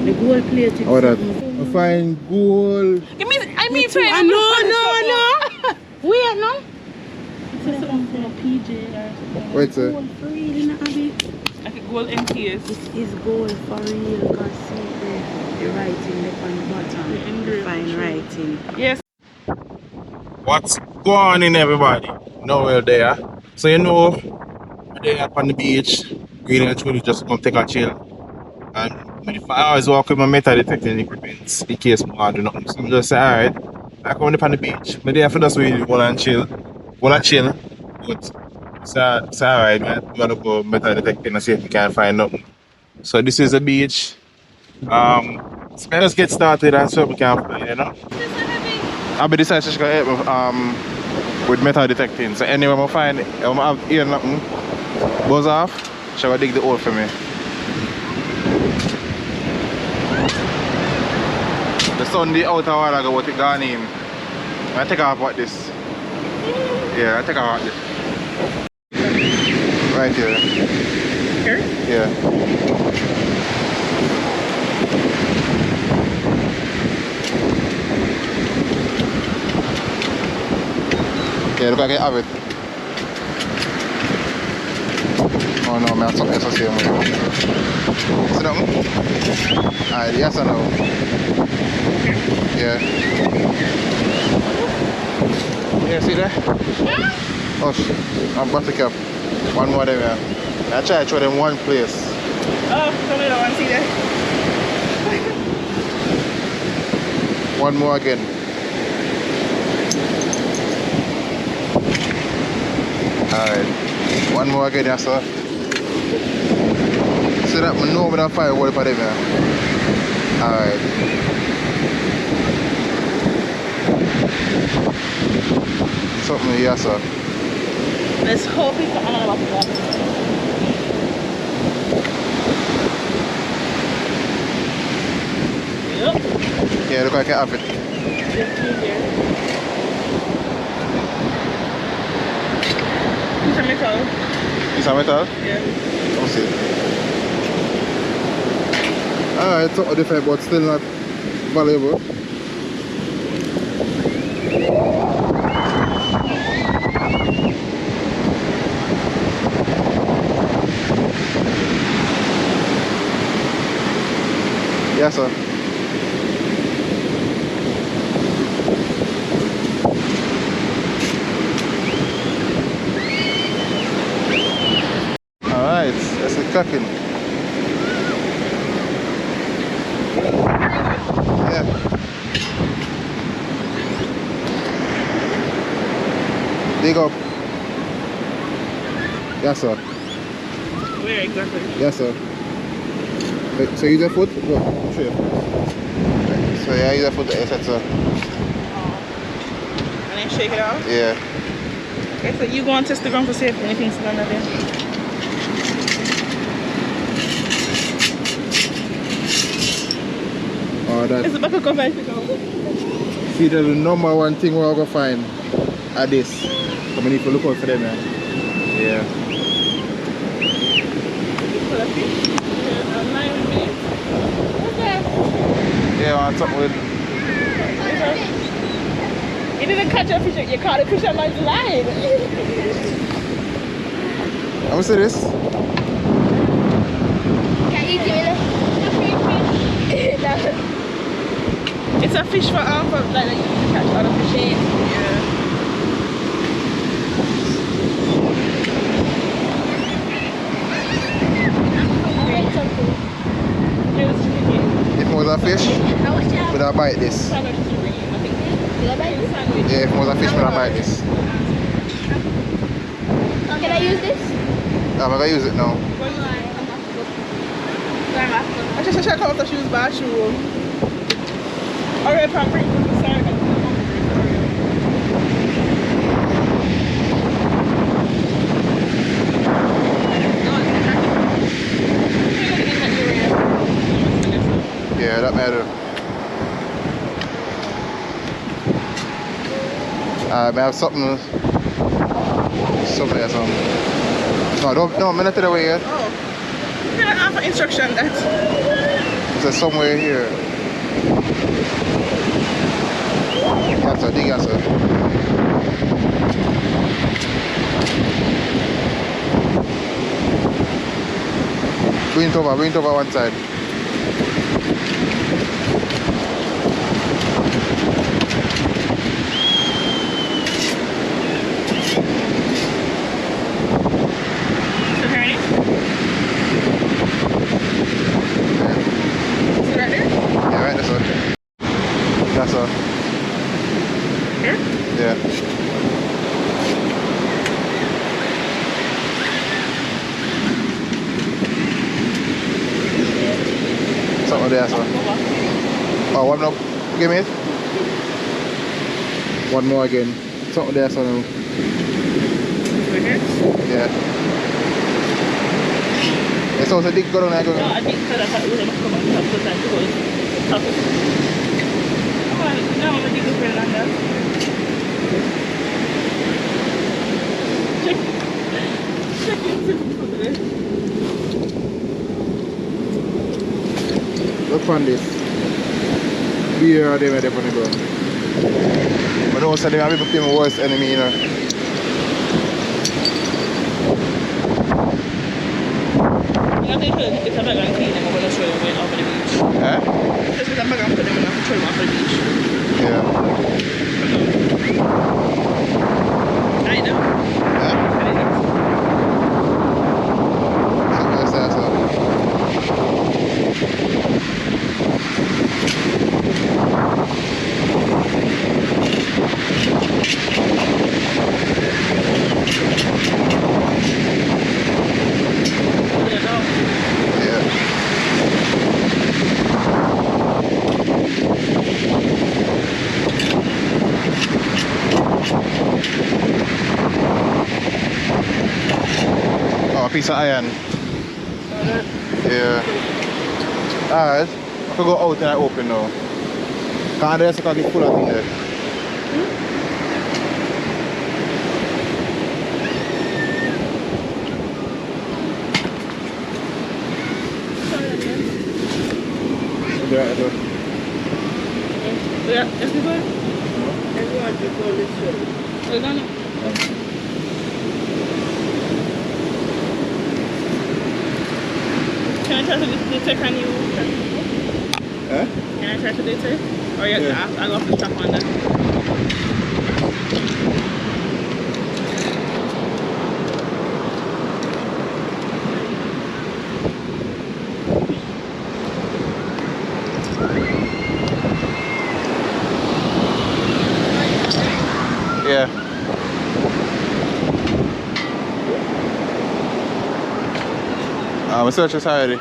The gold plate. How that? I find gold. I mean, sorry. No. Wait, no. It's something from a PJ or something. Wait, sir. Gold for real, you know, Abby. Like a gold NPS. This is gold for real, because see the writing there on the bottom. The fine writing. Yes. What's going on, everybody? Now we're there. So you know, we're there up on the beach. Really and truly just come take a chill. And if I always walk with my metal detecting equipment in case I do nothing. So I'm just say, alright, I come up on the beach. But there for just really want to chill. Want to chill. But it's alright, man. I'm gonna go metal detecting and see if we can find nothing. So this is the beach. So let's get started and see what we can find, you know? I'll be deciding to help me with metal detecting. So anyway, I'm find it. I'm have here nothing. Buzz off. Shall I dig the hole for me? The sun the outer while ago what it gone in. I take off what this. Yeah, I take off what this. Right here. Here? Yeah. Okay, look like I have it. Oh no, man, something else to say. Sit down. Alright, yes or no? Yeah. Yeah, see there? Oh, I'm about to cap. One more there, man. I try to show them one place. Oh, somebody don't want to see that. One more again. Alright. One more again, yes, sir. So that I know about that fire wall for them, man. Alright. Something, yes, sir. Let's hope it's another one. Yep. Yeah, look like I have it. It's a metal. It's a metal? Yeah. Let's see. Alright, something different but still not valuable. Yes, sir. Alright, that's a cooking. Yeah. Dig up. Yes, sir. Where exactly? Yes, sir. So use your foot? Go, show you. So yeah, use your foot. Yes, sir. And then shake it out? Yeah. Okay, so you go and test the ground to see if anything's under there. Oh, that. It's the back of cover if you go. See, the number one thing we're going to find are this. So we need to look out for them, man. Yeah. For the fish? Yeah, 9 minutes. What's that? Yeah, I want something with. You didn't catch a fish, you caught a fish on my line. Let me see this. Can you do it? It's a fish for like you can catch other fish. Yeah. If it was a fish, would I bite this? Yeah, if it was a fish, would I bite this? Can I use this? I'm going to use it now. I just check out the shoes, bad shoe. Alright, I'm bringing from the side. Yeah, that matter. I have something else. No, don't, no, I'm not to the way yet. Oh. You're gonna have an instruction that. There's somewhere here. Yes, sir. Dig, yes, sir. Bring it over one side. Yeah. Something there, sir. Oh, one more. Give me it. One more again. Something there, sir. Now. Yeah. It's also a big go down there. No, I think so. That's what we're going to come on top of that. Come on, now I'm going to dig the friend on that. Look on this. Here are them on the ground. But also they have become my worst enemy, you know. I think it's a bag and clean them. I'm going to show you when off the beach. Eh? Just with a bag and put them in and throw them off the beach. Yeah. I know. Eh? Piece of iron. Yeah. Alright. I can go out and I open now. Can't there's a get full of things there. Yeah, is this one? Everyone to go this way. Hold on. Can I try to detect on you? Eh? Can I try to detect? Or yes, Yeah. I'll go off the top on that. Yeah. I'm searching already.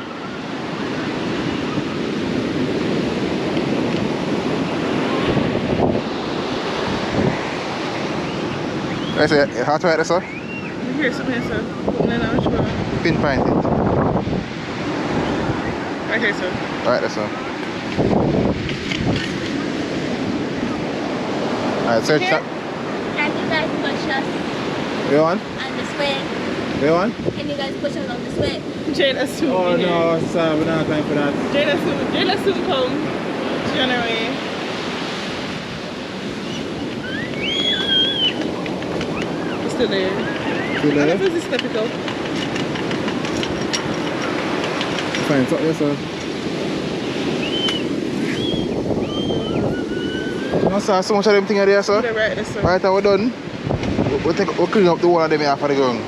I say, how to write this, sir? Here's some here, sir. No, which one? Pinpoint it. Right here, sir. Right there, sir. Alright, search that. Can you guys push us You want? on this way? You want? Can you guys push us on this way? Jada soon. Oh no, sir, we don't have time for that. Jada soon come. She's on her way. It's still there. Still there? What is this typical? Fine, so yes, sir. No, sir, so much of them things are there, sir. They're right there, sir. Right, we're done. We'll clean up the one of them here for the ground.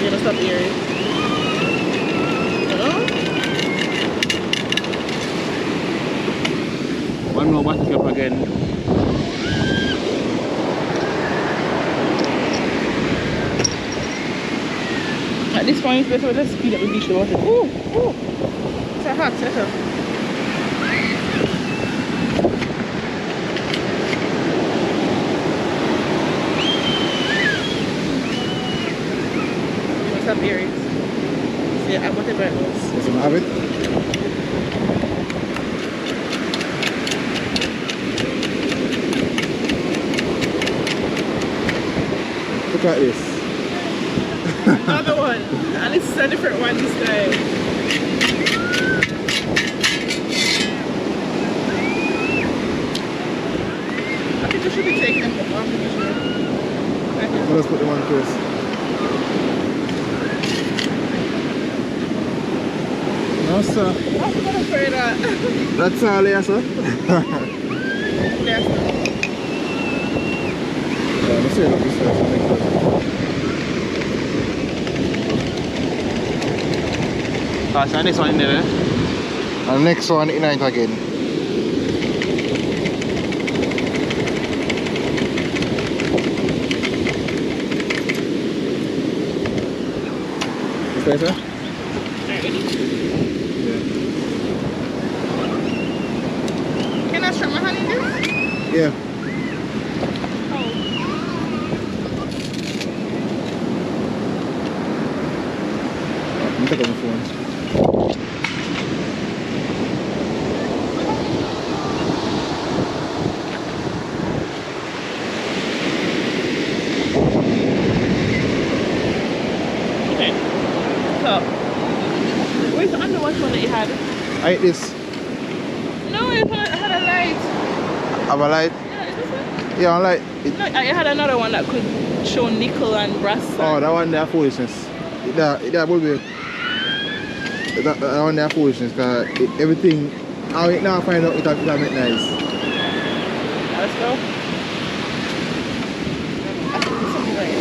You're gonna stop here. Hello? One more battery up again. At this point, it's better to speed up the beach water. Ooh, ooh. It's a hot setup. Stop areas. See, I want it right now. Does it have it? Look at this. Another one. a different one this time. I think we should be taking them off the picture. Let's put them on first. No, sir. I'm not afraid of that. That's all there, sir. Yes, sir. Let me see it up this way. That's the next one in there. And the next one in it again. Is that sir? Can I strap my hand in this? Yeah. Let me take out my phone. Okay. So, where's the underwater one that you had? I ate this. No, it had a light. Have a light? Yeah, is this it? Yeah, I like it. No, I had another one that could show nickel and brass. Oh, that one there foolishness. That will be. That one there foolishness because everything. I now find out it make nice. Let's go. I think it's something right.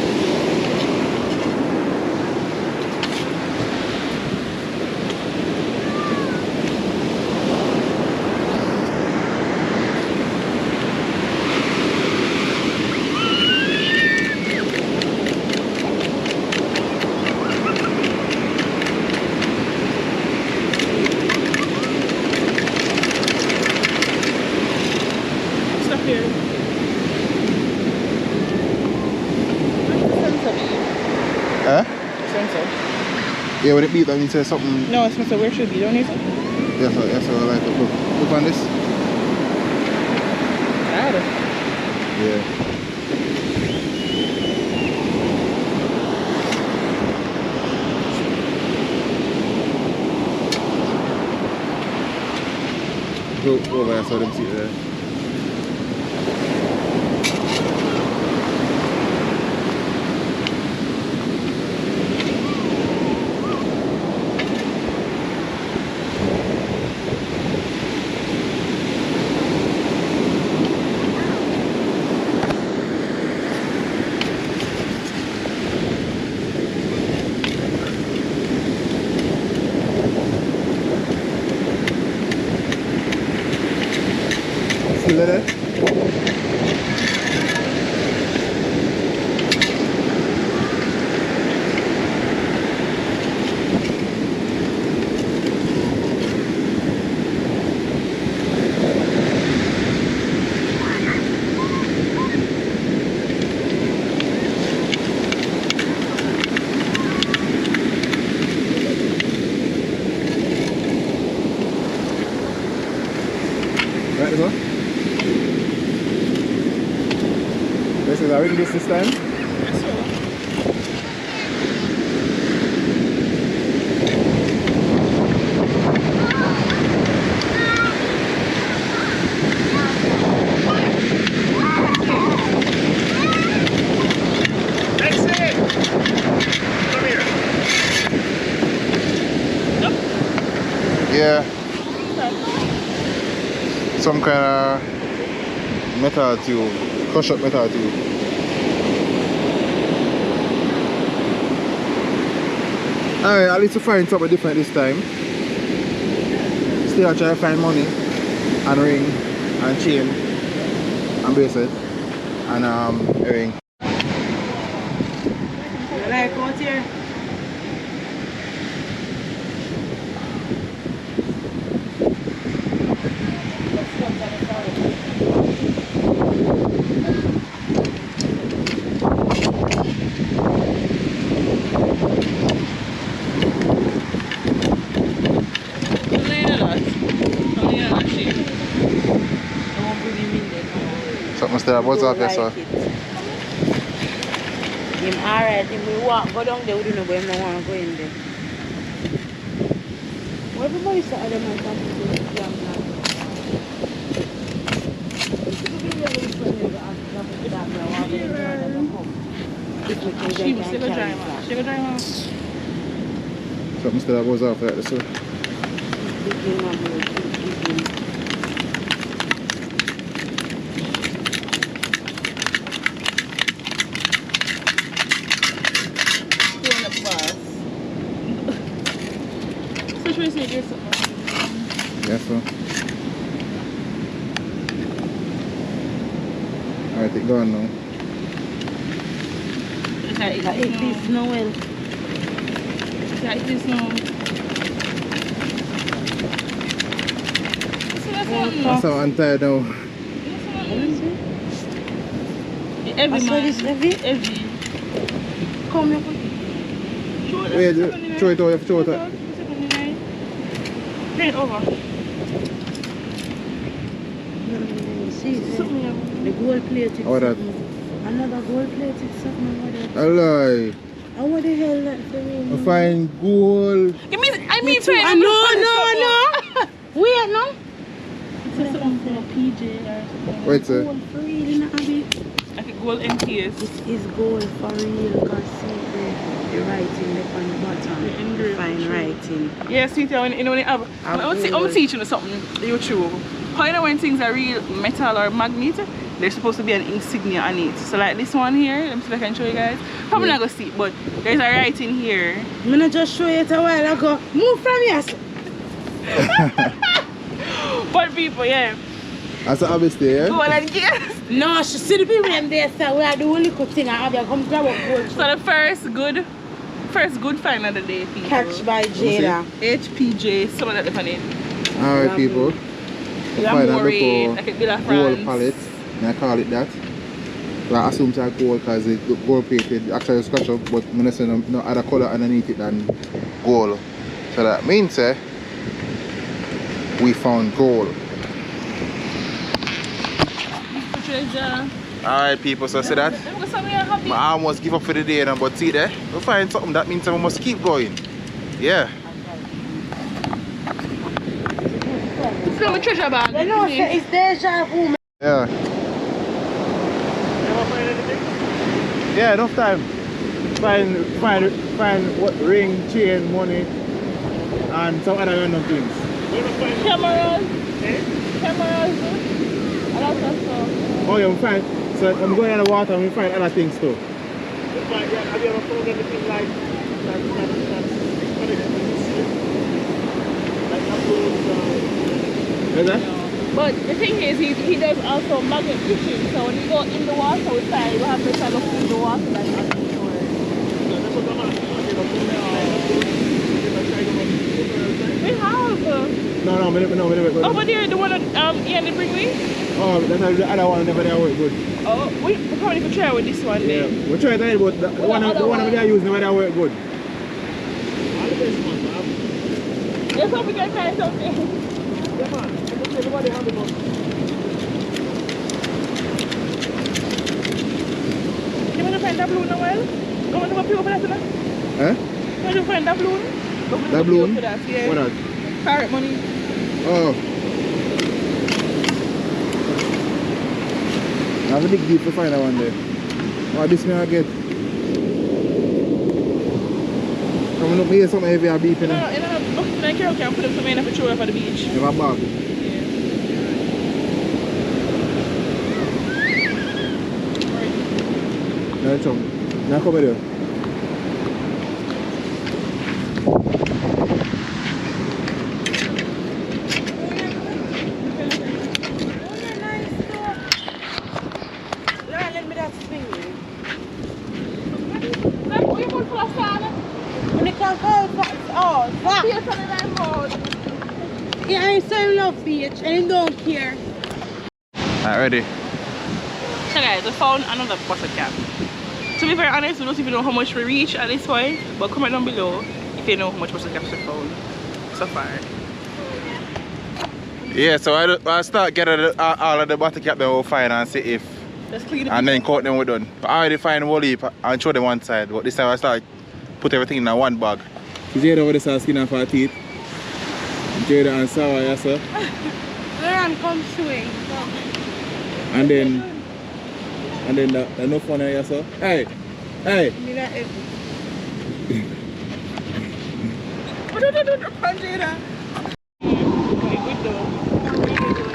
Stop here. Huh? Sensor. Yeah, when it beep, that means there's something. No, it's sensor. Where should it be? Don't you think? Yes, sir, yes, sir, I like it. Look on this. Got it. Yeah. Go over there so them see it there. Still there? Right, this one? This is, I ring this time? Yes, sir. Yeah. Some kind of metal tube, crush up metal tube. Alright, I need to find something different this time. Still I try to find money and ring and chain and bracelet and earring. Like out here. Something still what's up there, sir? Him alright, him will walk, go down there, we don't know where him don't want to go in there. Everybody said them might have to do it. She was still a driver. She was a driver. Something still goes off like this. So. So should we say this? Yes, sir. Alright, it gone now. Like this Noel. Like this now. That's how I'm tired now. Every man. Every. Come here. Wait, throw it out, throw it out. Turn it over. See, the gold plated How that? Another gold plated something. I lie. And what the hell that for me? I find gold. I mean, No. Wait, no. It's something for PJ or something. Wait, sir. Gold for real, not a bit. Like a gold MTS. This is gold for real, because see the writing there on the bottom. The engraving. Fine writing. Yeah, see, when you have. I'm teaching you something, YouTube. How you know when things are real metal or magnet, there's supposed to be an insignia on it. So like this one here, let me see if I can show you guys. Probably not gonna see it, but there's a writing here. I'm gonna just show you it a while ago. Move from here. But people, yeah. That's obviously, yeah? Go and guess. No, she see the people when they say we are the only good thing I have you come grab a gold. So the first good find of the day, people. Catch by Jada. HPJ, some of that depending. Alright, people. We find Lamborghini, like a bit of gold France. palette. I call it that. So I assume it's gold because it's gold plated. Actually, scratch up, but I'm going to say no other color underneath it than gold. So that means we found gold. Alright, people, so see that? I almost give up for the day, but see there, we find something that means we must keep going. Yeah. It's not a treasure bag. You know, it's deja vu. Yeah. Yeah, enough time. Find what ring, chain, money, and some other random things. Cameras. Cameras. A lot of stuff. Oh yeah, we find. So I'm going in the water and we find other things too. Have you ever found anything like Is that? But the thing is, he does also magnet fishing. So when you go in the water with side, you have to kind of look in the water like on the shore. We have. No. Over there, the one that Ian did bring me. Oh, that's the other one never there work good. Oh, we probably could try with this one Yeah, then. we tried that, but the one over there use never there work good. Let's hope we can try something. You want to find that balloon now, well? Go on to a few over that, Eh? you want to find that balloon? That balloon? That, yeah. What that? Parrot money. Oh. I have a big deep to find that one there. Oh, this may I get. Coming up here, something heavy or beeping. No, I can put them somewhere in the patrol for the beach. You have a bag. No, chum. Now come here. Yeah, I'm so in love beach and I don't care. Alright, ready? So guys, we found another bottle cap. To be very honest, we don't even know how much we reach at this point, but comment down below if you know how much bottle caps we found so far. Yeah, so I start getting all of the bottle cap that we'll find and see if, Let's clean it. and then count them we're done. I already find one heap and show them one side, but this time I start put everything in one bag. You see over the skin off our teeth. Jada and Sawa, yes sir. Learn come swing. And then the no fun, yes sir. Hey, hey. Me not heavy. What do the Jada? Very good though. Really good.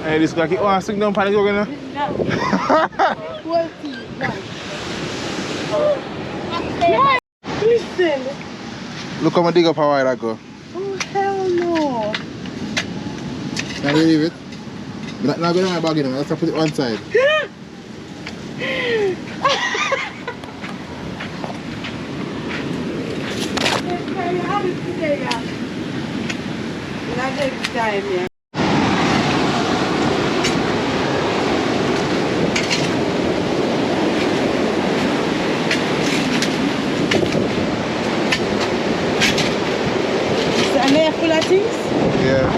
Hey, this guy keep on sitting down panic again. Listen. Look how I dig up a while ago. Oh hell no. Can you leave it? Not going to my bag in, let's put it one side. And they're full of things? Yeah.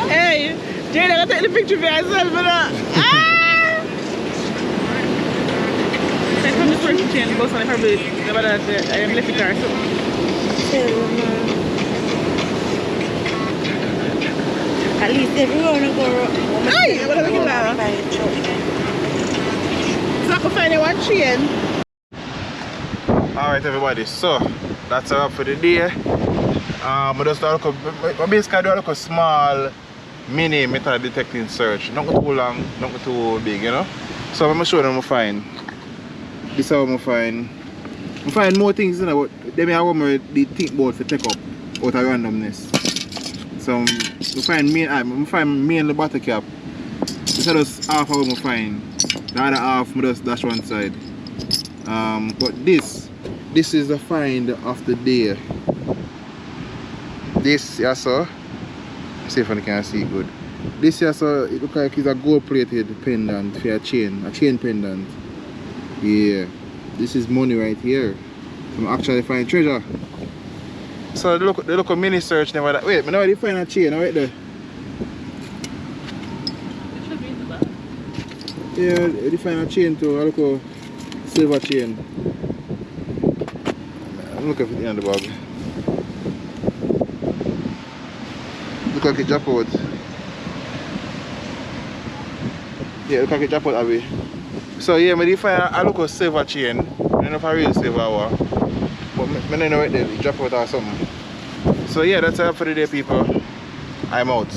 Hey, Jada, I take the picture for yourself, but ah! Take from the first chain, goes on her bed. Never that I am left it her so. At least everyone will go. Hey, what are we doing now? So I can find one chain. Alright everybody, so that's a wrap for the day. I just basically do a small mini metal detecting search. Not too long, not too big, you know. So I'm going to show them what I find. This is how I find. I find more things, you know, but they may have the think board to take up out of randomness. So I find mainly bottle cap. This is just half of what I find. The other half I just dash one side. But this is the find of the day. This, yeah, so see if I can see it good. This, yeah, so it looks like it's a gold plated pendant for a chain pendant. Yeah, this is money right here. I'm actually finding treasure. So the local mini search never that. Wait, I already find a chain right there. It should be in the back. Yeah, I already find a chain too. I look a silver chain. Look at it in the bag. Look like it drop out. Yeah, look like it drop out, Abby. So yeah, I find I look a silver chain. I don't know if I really silver or but I don't know right there, it drop out or something. So yeah, that's all for the day, people. I'm out.